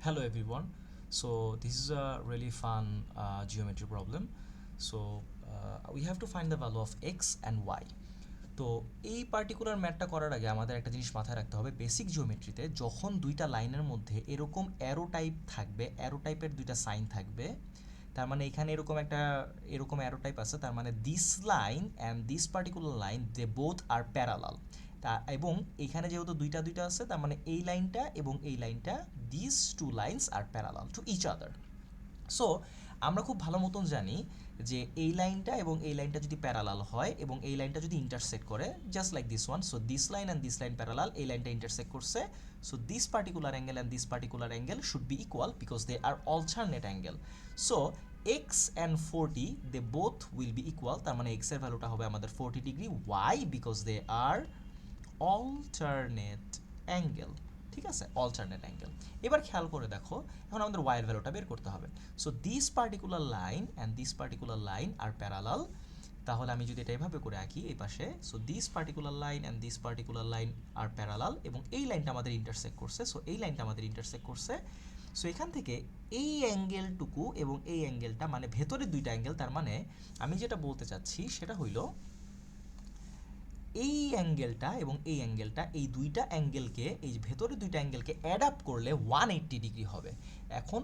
Hello everyone. So this is a really fun geometry problem. So we have to find the value of x and y. তো এই particular ম্যাথটা করার আগে আমাদের একটা জিনিস মাথায় রাখতে হবে, বেসিক জিওমেট্রিতে যখন দুইটা লাইনের মধ্যে এরকম অ্যারো টাইপ থাকবে, অ্যারো টাইপের দুইটা সাইন থাকবে, তার মানে এখানে এরকম অ্যারো টাইপ আছে, তার মানে this line and this particular line they both are parallel. তা এবং এখানে যেহেতু দুইটা আছে, তার মানে এই লাইনটা এবং এই লাইনটা, this two lines are parallel to each other. So আমরা খুব ভালো মতন জানি যে এই লাইনটা এবং এই লাইনটা যদি প্যারালাল হয় এবং এই লাইনটা যদি ইন্টারসেক্ট করে, just like this one, so this line and this line parallel, এই লাইনটা ইন্টারসেক্ট করছে, so this particular angle and this particular angle should be equal because they are alternate angle. So x and 40 they both will be equal, তার মানে x এর ভ্যালুটা হবে আমাদের 40 degree, why because they are alternate angle. ঠিক আছে, alternate angle. এবার খেয়াল করে দেখো, এখন আমাদের ওয়াইয়ের ভ্যালুটা বের করতে হবে। So this particular line and this particular line are parallel. তাহলে আমি যদি এটা এভাবে করে আঁকি এই পাশে, so this particular line and this particular line are parallel, এবং এই লাইনটা আমাদের ইন্টারসেক্ট করছে, সো এই লাইনটা আমাদের ইন্টারসেক্ট করছে। সো এখান থেকে এই অ্যাঙ্গেলটুকু এবং এই অ্যাঙ্গেলটা, মানে ভেতরের দুইটা অ্যাঙ্গেল, তার মানে আমি যেটা বলতে চাচ্ছি সেটা হইল এই অ্যাঙ্গেলটা এবং এই অ্যাঙ্গেলটা, এই দুইটা অ্যাঙ্গেলকে, এই ভেতরে দুইটা অ্যাঙ্গেলকে অ্যাড আপ করলে 180 ডিগ্রি হবে। এখন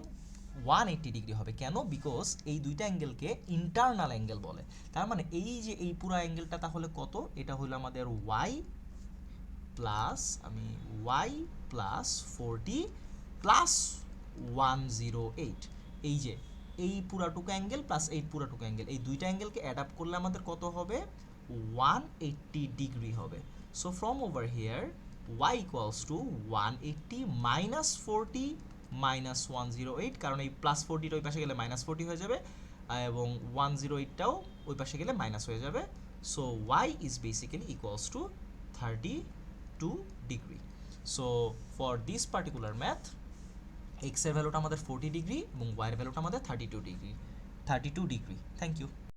180 ডিগ্রি হবে কেন? বিকজ এই দুইটা অ্যাঙ্গেলকে ইন্টারনাল অ্যাঙ্গেল বলে। তার মানে এই যে এই পুরো অ্যাঙ্গেলটা তাহলে কত? এটা হলো আমাদের ওয়াই প্লাস, আমি ওয়াই প্লাস 40 প্লাস 108। এই যে এই পুরাটুকু অ্যাঙ্গেল প্লাস এই পুরাটুকু অ্যাঙ্গেল, এই দুইটা অ্যাঙ্গেলকে অ্যাড আপ করলে আমাদের কত হবে? 180 ডিগ্রি হবে। So from over here y equals to 180 minus 40 minus 108, কারণ এই প্লাস 40টা ওই পাশে গেলে মাইনাস 40 হয়ে যাবে, এবং 108টাও ওই পাশে গেলে মাইনাস হয়ে যাবে। So y is basically equals to 32 degree. So for this particular math x এর ভ্যালুটা আমাদের 40 ডিগ্রি এবং ওয়াই এর ভ্যালুটা আমাদের 32 ডিগ্রি। Thank you.